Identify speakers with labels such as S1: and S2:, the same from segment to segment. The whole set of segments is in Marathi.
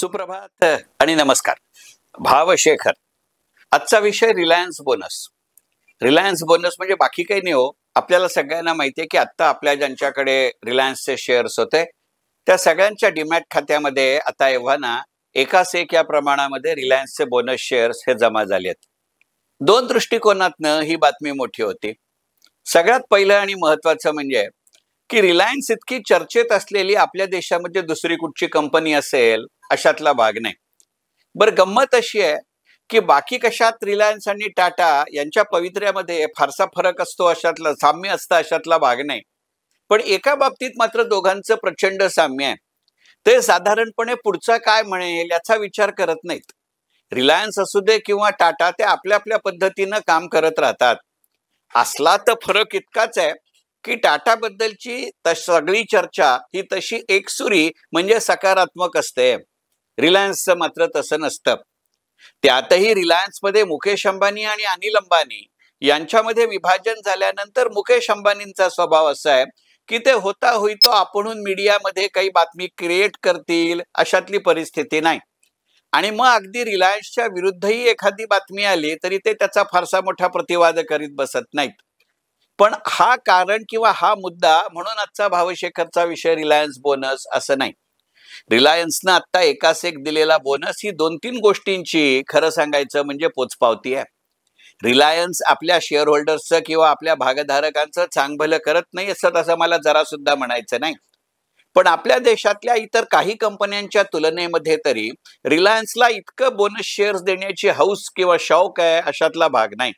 S1: सुप्रभात आणि नमस्कार. भावशेखर. आजचा विषय रिलायन्स बोनस. रिलायन्स बोनस म्हणजे बाकी काही नाही हो. आपल्याला सगळ्यांना माहिती आहे की आता आपल्या ज्यांच्याकडे रिलायन्सचे शेअर्स होते त्या सगळ्यांच्या डीमॅट खात्यामध्ये आता एव्हाना एकास एक या प्रमाणामध्ये रिलायन्सचे बोनस शेअर्स हे जमा झाले आहेत. दोन दृष्टिकोनातनं ही बातमी मोठी होती. सगळ्यात पहिलं आणि महत्वाचं म्हणजे की रिलायन्स इतकी चर्चेत असलेली आपल्या देशामध्ये दुसरी कुठची कंपनी असेल अशातला भाग नाही. बरं, गंमत अशी आहे की बाकी कशात रिलायन्स आणि टाटा यांच्या पवित्र्यामध्ये फारसा फरक असतो, अशातला साम्य असतं अशातला भाग नाही. पण एका बाबतीत मात्र दोघांचं प्रचंड साम्य आहे. ते साधारणपणे पुढचा काय म्हणेल याचा विचार करत नाहीत. रिलायन्स असू दे किंवा टाटा, ते आपल्या आपल्या पद्धतीनं काम करत राहतात. असला तर फरक इतकाच आहे की टाटा बद्दलची सगळी चर्चा ही तशी एकसुरी म्हणजे सकारात्मक असते. रिलायन्सचं मात्र तसं नसतं. त्यातही रिलायन्समध्ये मुकेश अंबानी आणि अनिल अंबानी यांच्यामध्ये विभाजन झाल्यानंतर मुकेश अंबानींचा स्वभाव असा आहे की ते होता होईतो आपणहून मीडियामध्ये काही बातमी क्रिएट करतील अशातली परिस्थिती नाही. आणि मग अगदी रिलायन्सच्या विरुद्धही एखादी बातमी आली तरी ते त्याचा फारसा मोठा प्रतिवाद करीत बसत नाहीत. पण हा कारण किंवा हा मुद्दा म्हणून आजचा भावशेखरचा विषय रिलायन्स बोनस असं नाही. रिलायन्सनं आता एकास एक दिलेला बोनस ही 2-3 गोष्टींची खरं सांगायचं म्हणजे पोचपावती आहे. रिलायन्स आपल्या शेअर होल्डर्सचं किंवा आपल्या भागधारकांचं चांगभलं करत नाही असं मला जरा सुद्धा म्हणायचं नाही. पण आपल्या देशातल्या इतर काही कंपन्यांच्या तुलनेमध्ये तरी रिलायन्सला इतकं बोनस शेअर्स देण्याची हौस किंवा शौक आहे अशातला भाग नाही.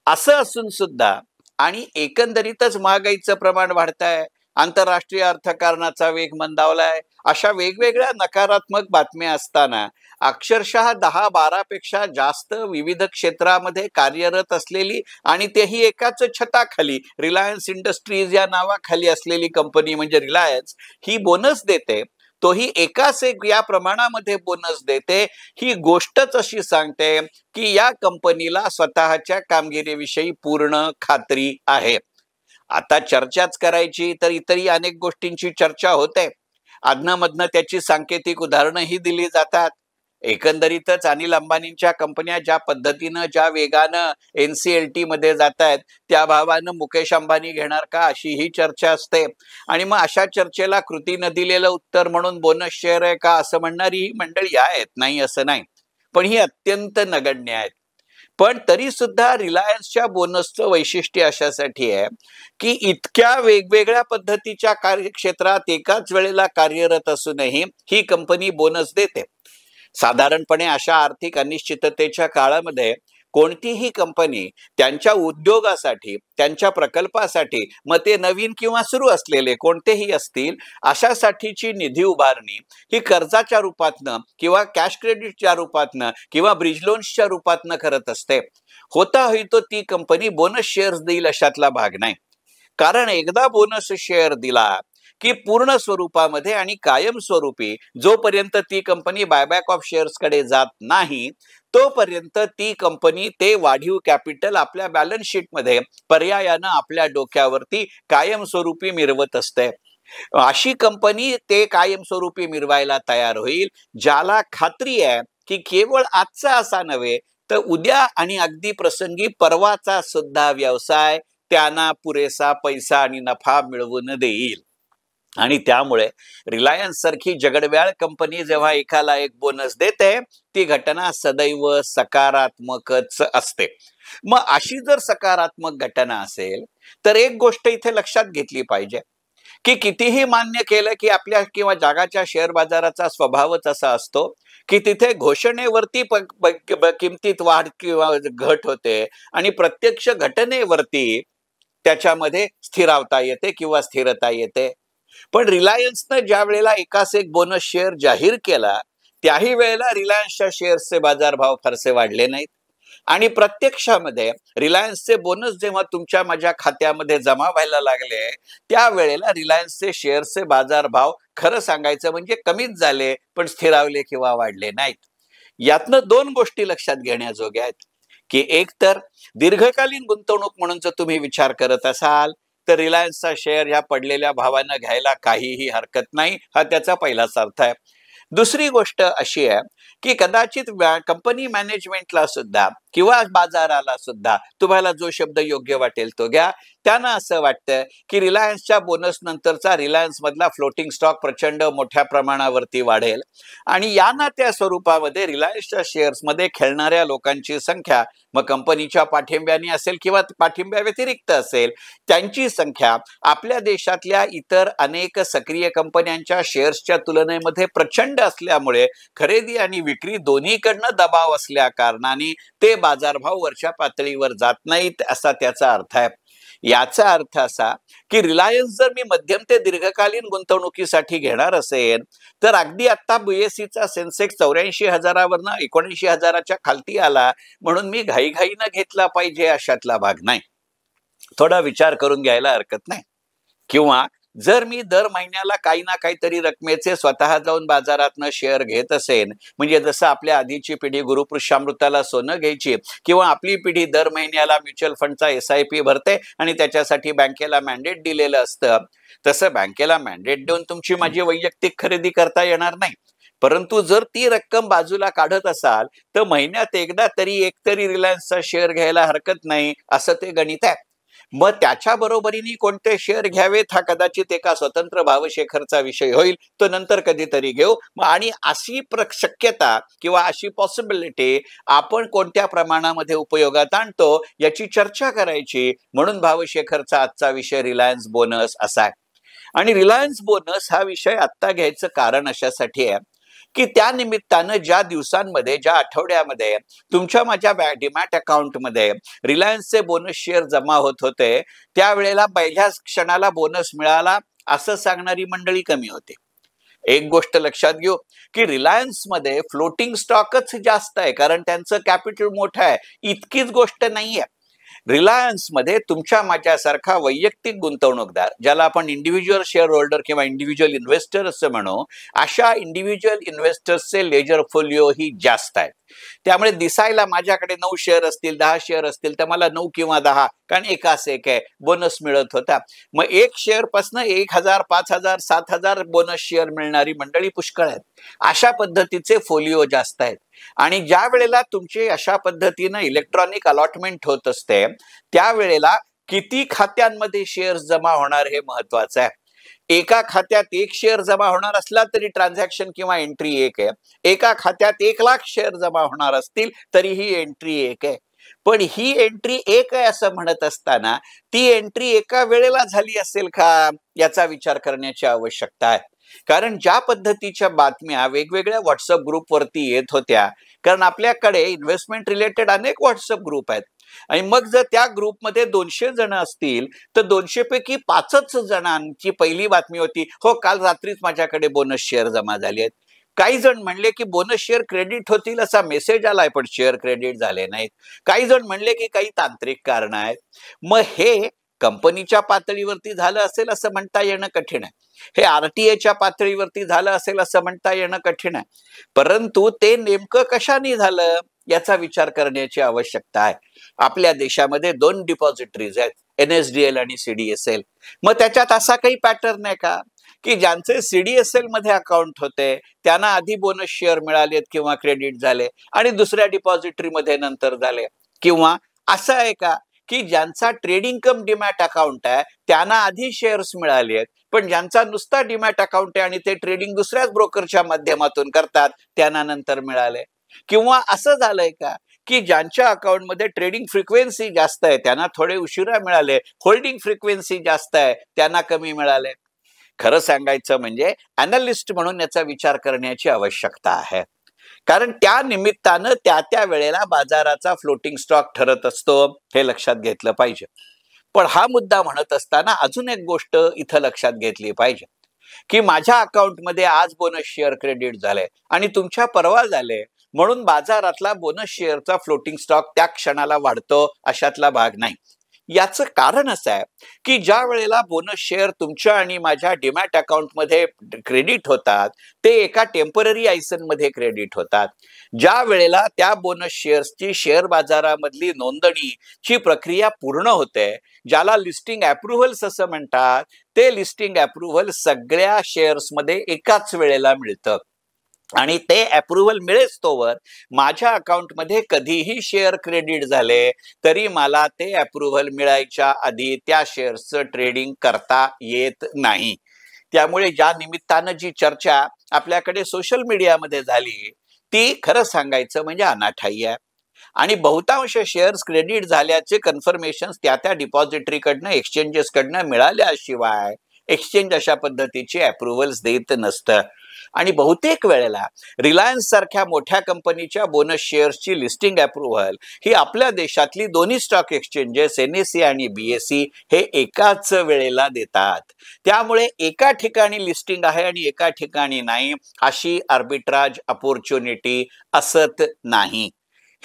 S1: असं असून सुद्धा आणि एकंदरीतच महागाईचं प्रमाण वाढतंय, आंतरराष्ट्रीय अर्थकारणाचा वेग मंदावलाय, अशा वेगवेगळ्या नकारात्मक बातम्या असताना अक्षरशः 10-12 पेक्षा जास्त विविध क्षेत्रामध्ये कार्यरत असलेली आणि तेही एकाच छताखाली रिलायन्स इंडस्ट्रीज या नावाखाली असलेली कंपनी म्हणजे रिलायन्स ही बोनस देते, तोही एकाच एक या प्रमाणामध्ये बोनस देते, ही गोष्टच अशी सांगते की या कंपनीला स्वतःच्या कामगिरीविषयी पूर्ण खात्री आहे. आता चर्चाच करायची तर इतरही अनेक गोष्टींची चर्चा होते. अधनमधनं त्याची सांकेतिक उदाहरणंही दिली जातात. एकंदरीतच अनिल अंबानींच्या कंपन्या ज्या पद्धतीनं ज्या वेगानं NCLT मध्ये जात आहेत त्या भावानं मुकेश अंबानी घेणार का अशी ही चर्चा असते. आणि मग अशा चर्चेला कृतीनं दिलेलं उत्तर म्हणून बोनस शेअर आहे का असं म्हणणारी ही मंडळी आहेत, नाही असं नाही, पण ही अत्यंत नगण्य आहेत. पण तरी सुद्धा रिलायन्सच्या बोनसचं वैशिष्ट्य अशासाठी आहे की इतक्या वेगवेगळ्या पद्धतीच्या कार्यक्षेत्रात एकाच वेळेला कार्यरत असूनही ही कंपनी बोनस देते. साधारणपणे अशा आर्थिक अनिश्चिततेच्या काळामध्ये कोणतीही कंपनी त्यांच्या उद्योगासाठी, त्यांच्या प्रकल्पासाठी, मग ते नवीन किंवा सुरू असलेले कोणतेही असतील अशासाठीची निधी उभारणी ही कर्जाच्या रूपातनं किंवा कॅश क्रेडिटच्या रूपातनं किंवा ब्रिज लोन्सच्या रूपातनं करत असते. होता होईतो ती कंपनी बोनस शेअर्स देईल अशातला भाग नाही. कारण एकदा बोनस शेअर दिला की पूर्ण स्वरूपामध्ये आणि कायमस्वरूपी जोपर्यंत ती कंपनी बायबॅक ऑफ शेअर्स कडे जात नाही तोपर्यंत ती कंपनी ते वाढीव कॅपिटल आपल्या बॅलन्स शीट मध्ये पर्यायानं आपल्या डोक्यावरती कायमस्वरूपी मिरवत असते. अशी कंपनी ते कायमस्वरूपी मिरवायला तयार होईल ज्याला खात्री आहे की केवळ आजचा असा नव्हे तर उद्या आणि अगदी प्रसंगी परवाचा सुद्धा व्यवसाय त्यांना पुरेसा पैसा आणि नफा मिळवून देईल. आणि त्यामुळे रिलायन्स सारखी जगडव्याळ कंपनी जेव्हा एकाला एक बोनस देते ती घटना सदैव सकारात्मकच असते. मग अशी जर सकारात्मक घटना असेल तर एक गोष्ट इथे लक्षात घेतली पाहिजे की कितीही मान्य केलं की आपल्या किंवा जगाच्या शेअर बाजाराचा स्वभावच असा असतो की तिथे घोषणेवरती किमतीत वाढ किंवा घट होते आणि प्रत्यक्ष घटनेवरती त्याच्यामध्ये स्थिरावता येते किंवा स्थिरता येते. पण रिलायन्सनं ज्या वेळेला एकास एक बोनस शेअर जाहीर केला त्याही वेळेला रिलायन्सच्या शेअर्सचे बाजारभाव फारसे वाढले नाहीत आणि प्रत्यक्षामध्ये रिलायन्सचे बोनस जेव्हा तुमच्या माझ्या खात्यामध्ये जमा व्हायला लागले त्यावेळेला रिलायन्सचे शेअर्सचे बाजारभाव खरं सांगायचं म्हणजे कमीच झाले पण स्थिरावले किंवा वाढले नाहीत. यातनं दोन गोष्टी लक्षात घेण्याजोग्या आहेत की एक तर दीर्घकालीन गुंतवणूक म्हणून जर तुम्ही विचार करत असाल तर रिलायन्सचा शेअर ह्या पडलेल्या भावानं घ्यायला काहीही हरकत नाही, हा त्याचा पहिलाच अर्थ आहे. दुसरी गोष्ट अशी आहे की कदाचित कंपनी मॅनेजमेंटला सुद्धा किंवा बाजाराला सुद्धा तुम्हाला जो शब्द योग्य वाटेल तो घ्या, त्यांना असं वाटतं की रिलायन्सच्या बोनस नंतरचा रिलायन्स मधला फ्लोटिंग स्टॉक प्रचंड मोठ्या प्रमाणावरती वाढेल आणि या ना त्या स्वरूपामध्ये रिलायन्सच्या शेअर्समध्ये खेळणाऱ्या लोकांची संख्या मग कंपनीच्या पाठिंब्याने असेल किंवा पाठिंब्या व्यतिरिक्त असेल त्यांची संख्या आपल्या देशातल्या इतर अनेक सक्रिय कंपन्यांच्या शेअर्सच्या तुलनेमध्ये प्रचंड असल्यामुळे खरेदी आणि विक्री दोन्हीकडनं दबाव असल्या कारणाने ते बाजारभाव वरच्या पातळीवर जात नाहीत असा त्याचा अर्थ आहे. याचा अर्थ असा की रिलायन्स जर मी मध्यम ते दीर्घकालीन गुंतवणुकीसाठी घेणार असेल तर अगदी आता बीएससीचा सेन्सेक्स 84,000वरनं 79,000च्या खालती आला म्हणून मी घाईघाईनं घेतला पाहिजे अशातला भाग नाही. थोडा विचार करून घ्यायला हरकत नाही. किंवा जर मी दर महिन्याला काही ना काहीतरी रकमेचे स्वतः जाऊन बाजारातनं शेअर घेत असेल, म्हणजे जसं आपल्या आधीची पिढी गुरुपुरुषामृताला सोनं घ्यायची किंवा आपली पिढी दर महिन्याला म्युच्युअल फंडचा SIP भरते आणि त्याच्यासाठी बँकेला मॅन्डेट दिलेलं असतं, तसं बँकेला मॅन्डेट देऊन तुमची माझी वैयक्तिक खरेदी करता येणार नाही. परंतु जर ती रक्कम बाजूला काढत असाल तर महिन्यात एकदा तरी एकतरी रिलायन्सचा शेअर घ्यायला हरकत नाही असं ते गणित आहे. मग त्याच्या बरोबरीने कोणते शेअर घ्यावेत हा कदाचित एका स्वतंत्र भावशेखरचा विषय होईल, तो नंतर कधीतरी घेऊ. आणि अशी शक्यता किंवा अशी पॉसिबिलिटी आपण कोणत्या प्रमाणामध्ये उपयोगात आणतो याची चर्चा करायची, म्हणून भावशेखरचा आजचा विषय रिलायन्स बोनस असा आहे. आणि रिलायन्स बोनस हा विषय आत्ता घ्यायचं कारण अशासाठी आहे की त्या निमित्तानं ज्या दिवसांमध्ये ज्या आठवड्यामध्ये तुमच्या माझ्या डीमॅट अकाउंटमध्ये रिलायन्सचे बोनस शेअर जमा होत होते त्यावेळेला पहिल्याच क्षणाला बोनस मिळाला असं सांगणारी मंडळी कमी होती. एक गोष्ट लक्षात घेऊ की रिलायन्स मध्ये फ्लोटिंग स्टॉकच जास्त आहे कारण त्यांचं कॅपिटल मोठं आहे. इतकीच गोष्ट नाहीये. रिलायन्स मध्ये तुमच्या माझ्यासारखा वैयक्तिक गुंतवणूकदार, ज्याला आपण इंडिव्हिज्युअल शेअर होल्डर किंवा इंडिव्हिज्युअल इन्व्हेस्टर असं म्हणू, अशा इंडिव्हिज्युअल इन्व्हेस्टर्सचे लेजर फोलिओ ही जास्त आहेत. त्यामुळे दिसायला माझ्याकडे 9 शेअर असतील 10 शेअर असतील तर मला 9 किंवा 10 कारण एकाच एक आहे बोनस मिळत होता. मग एक शेअर पासून 1,000 5,000 7,000 बोनस शेअर मिळणारी मंडळी पुष्कळ आहेत. अशा पद्धतीचे फोलिओ जास्त आहेत. आणि ज्या वेळेला तुमची अशा पद्धतीनं इलेक्ट्रॉनिक अलॉटमेंट होत असते त्यावेळेला किती खात्यांमध्ये शेअर्स जमा होणार हे महत्वाचं आहे. एका खात्यात 1 शेअर जमा होणार असला तरी ट्रान्झॅक्शन किंवा एंट्री 1 आहे. एका खात्यात 1,00,000 शेअर जमा होणार असतील तरीही एंट्री 1 आहे. पण ही एंट्री 1 आहे असं म्हणत असताना ती एंट्री एका वेळेला झाली असेल का याचा विचार करण्याची आवश्यकता आहे. कारण ज्या पद्धतीच्या बातम्या वेगवेगळ्या व्हॉट्सअप ग्रुपवरती येत होत्या, कारण आपल्याकडे इन्व्हेस्टमेंट रिलेटेड अनेक व्हॉट्सअप ग्रुप आहेत आणि मग जर त्या ग्रुपमध्ये 200 जण असतील तर 200 पैकी 5च जणांची पहिली बातमी होती, हो काल रात्रीच माझ्याकडे बोनस शेअर जमा झाले आहेत. काही जण म्हणले की बोनस शेअर क्रेडिट होतील असा मेसेज आलाय पण शेअर क्रेडिट झाले नाहीत. काही जण म्हणले की काही तांत्रिक कारण आहेत. मग हे कंपनीच्या पातळीवरती झालं असेल असं म्हणता येणं कठीण आहे. हे RTAच्या पातळीवरती झालं असेल असं म्हणता येणं कठीण आहे. परंतु ते नेमकं कशाने झालं याचा विचार करण्याची आवश्यकता आहे. आपल्या देशामध्ये 2 डिपॉझिटरीज आहेत, NSDL आणि CDSL. मग त्याच्यात असा काही पॅटर्न आहे का की ज्यांचे CDSL मध्ये अकाउंट होते त्यांना आधी बोनस शेअर मिळालेत किंवा क्रेडिट झाले आणि दुसऱ्या डिपॉझिटरी मध्ये नंतर झाले, किंवा असं आहे का की ज्यांचा ट्रेडिंग कम डीमॅट अकाउंट आहे त्यांना आधी शेअर्स मिळाले आहेत पण ज्यांचा नुसता डीमॅट अकाउंट आहे आणि ते ट्रेडिंग दुसऱ्याच ब्रोकरच्या माध्यमातून करतात त्यांना नंतर मिळाले, किंवा असं झालंय का की ज्यांच्या अकाउंटमध्ये ट्रेडिंग फ्रिक्वेन्सी जास्त आहे त्यांना थोडे उशिरा मिळाले, होल्डिंग फ्रिक्वेन्सी जास्त आहे त्यांना कमी मिळाले. खरं सांगायचं म्हणजे अॅनालिस्ट म्हणून याचा विचार करण्याची आवश्यकता आहे. कारण त्या निमित्तानं त्या वेळेला बाजाराचा फ्लोटिंग स्टॉक ठरत असतो हे लक्षात घेतलं पाहिजे. पण हा मुद्दा म्हणत असताना अजून एक गोष्ट इथं लक्षात घेतली पाहिजे की माझ्या अकाउंटमध्ये आज बोनस शेअर क्रेडिट झाले आणि तुमच्या परवा झाले म्हणून बाजारातला बोनस शेअरचा फ्लोटिंग स्टॉक त्या क्षणाला वाढतो अशातला भाग नाही. याचं कारण असं आहे की ज्या वेळेला बोनस शेअर तुमच्या आणि माझ्या डीमॅट अकाउंटमध्ये क्रेडिट होतात ते एका टेम्पररी आयसन मध्ये क्रेडिट होतात. ज्या वेळेला त्या बोनस शेअर्सची शेअर बाजारामधली नोंदणीची प्रक्रिया पूर्ण होते, ज्याला लिस्टिंग अप्रुव्हल्स असं म्हणतात, ते लिस्टिंग अप्रुव्हल सगळ्या शेअर्समध्ये एकाच वेळेला मिळतं. आणि ते अप्रुव्हल मिळेच तोवर माझ्या अकाउंटमध्ये कधीही शेअर क्रेडिट झाले तरी मला ते अप्रुव्हल मिळायच्या आधी त्या शेअर्सचं ट्रेडिंग करता येत नाही. त्यामुळे ज्या निमित्तानं जी चर्चा आपल्याकडे सोशल मीडियामध्ये झाली ती खरं सांगायचं म्हणजे अनाठायी आहे. आणि बहुतांश शेअर्स क्रेडिट झाल्याचे कन्फर्मेशन त्या डिपॉझिटरीकडनं एक्सचेंजेसकडनं मिळाल्याशिवाय एक्सचेंज अशा पद्धतीचे अप्रुव्हल्स देत नसतं. आणि बहुतेक वेळेला रिलायन्स सारख्या मोठ्या कंपनीच्या बोनस शेअर्सची लिस्टिंग अप्रुव्हल ही आपल्या देशातली दोन्ही स्टॉक एक्सचेंजेस NSE आणि BSE हे एकाच वेळेला देतात. त्यामुळे एका ठिकाणी लिस्टिंग आहे आणि एका ठिकाणी नाही अशी आर्बिट्राज अपॉर्च्युनिटी असत नाही.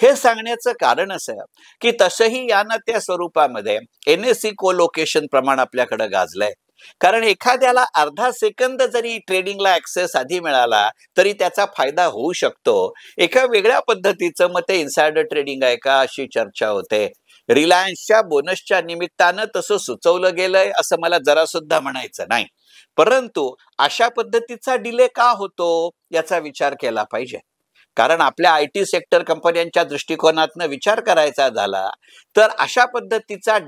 S1: हे सांगण्याचं कारण असं की तसंही या ना त्या स्वरूपामध्ये NSE कोलोकेशन प्रमाण आपल्याकडे गाजलंय. कारण एखाद्याला अर्धा सेकंद जरी ट्रेडिंगला ऍक्सेस आधी मिळाला तरी त्याचा फायदा होऊ शकतो. एका वेगळ्या पद्धतीचं मग ते इन्सायडर ट्रेडिंग आहे का अशी चर्चा होते. रिलायन्सच्या बोनसच्या निमित्तानं तसं सुचवलं गेलंय असं मला जरा सुद्धा म्हणायचं नाही. परंतु अशा पद्धतीचा डिले का होतो याचा विचार केला पाहिजे. कारण आपल्या IT सेक्टर कंपन्यांच्या दृष्टिकोनातनं विचार करायचा झाला तर अशा पद्धतीचा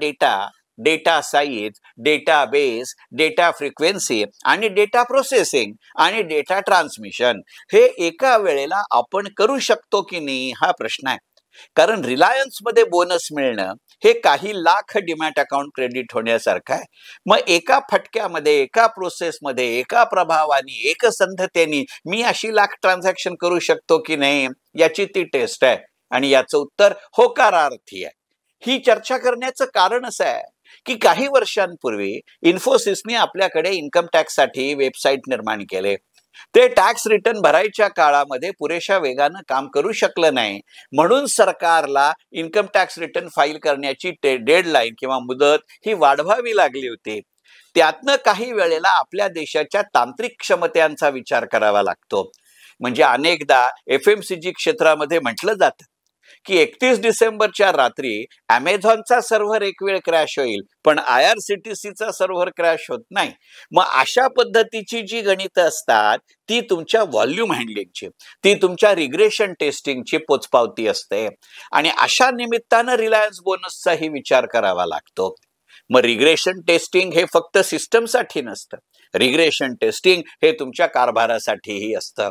S1: data size, data base, data frequency आणि डेटा प्रोसेसिंग आणि डेटा ट्रान्समिशन हे एका वेळेला आपण करू शकतो की नाही हा प्रश्न आहे. कारण रिलायन्स मध्ये बोनस मिळणं हे काही लाख डिमॅट अकाउंट क्रेडिट होण्यासारखं आहे. मग एका फटक्यामध्ये, एका प्रोसेसमध्ये, एका प्रभावाने, एकसंधतेने मी अशी लाख ट्रान्झॅक्शन करू शकतो की नाही याची ती टेस्ट आहे. आणि याचं उत्तर होकारार्थी आहे. ही चर्चा करण्याचं कारण असं आहे की काही वर्षांपूर्वी इन्फोसिसने आपल्याकडे इन्कम टॅक्ससाठी वेबसाईट निर्माण केले. ते टॅक्स रिटर्न भरायच्या काळामध्ये पुरेशा वेगानं काम करू शकलं नाही म्हणून सरकारला इन्कम टॅक्स रिटर्न फाईल करण्याची डेडलाईन किंवा मुदत ही वाढवावी लागली होती. त्यातनं काही वेळेला आपल्या देशाच्या तांत्रिक क्षमतांचा विचार करावा लागतो. म्हणजे अनेकदा FMCG क्षेत्रामध्ये म्हटलं जातं की 31 डिसेंबरच्या रात्री अमेझॉनचा सर्व्हर एक वेळ क्रॅश होईल पण IRCTCचा सर्व्हर क्रॅश होत नाही. मग अशा पद्धतीची जी गणितं असतात ती तुमच्या व्हॉल्यूम हँडलिंगची, ती तुमच्या रिग्रेशन टेस्टिंगची पोचपावती असते. आणि अशा निमित्तानं रिलायन्स बोनसचाही विचार करावा लागतो. मग रिग्रेशन टेस्टिंग हे फक्त सिस्टमसाठी नसतं, रिग्रेशन टेस्टिंग हे तुमच्या कारभारासाठीही असतं.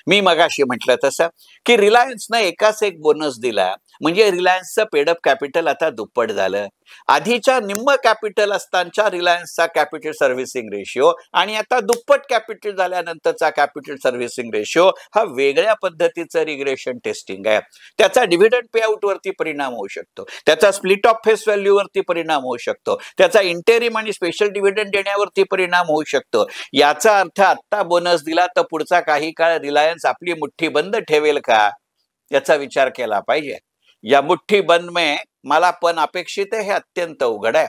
S1: मी मगाशी म्हटलं तसं की रिलायन्सनं एकाच एक बोनस दिला म्हणजे रिलायन्सचं पेडअप कॅपिटल आता दुप्पट झालं. आधीच्या निम्म कॅपिटल असतानाच्या रिलायन्सचा कॅपिटल सर्व्हिसिंग रेशिओ आणि आता दुप्पट कॅपिटल झाल्यानंतरचा कॅपिटल सर्व्हिसिंग रेशिओ हा वेगळ्या पद्धतीचं रिग्रेशन टेस्टिंग आहे. त्याचा डिव्हिडंड पेआउट वरती परिणाम होऊ शकतो, त्याचा स्प्लिट ऑफ फेस व्हॅल्यू वरती परिणाम होऊ शकतो, त्याचा इंटेरिम आणि स्पेशल डिव्हिडंड देण्यावरती परिणाम होऊ शकतो. याचा अर्थ आत्ता बोनस दिला तर पुढचा काही काळ रिलायन्स आपली मुठ्ठी बंद ठेवेल का याचा विचार केला पाहिजे. या मुठ्ठी बंद में मला पण अपेक्षित आहे हे अत्यंत अवघड आहे.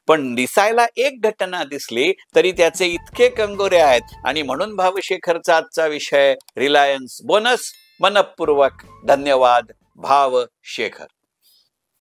S1: पण दिसायला एक घटना दिसली तरी त्याचे इतके कंगोरे आहेत. आणि म्हणून भावशेखरचा आजचा विषय रिलायन्स बोनस. मनपूर्वक धन्यवाद भावशेखर.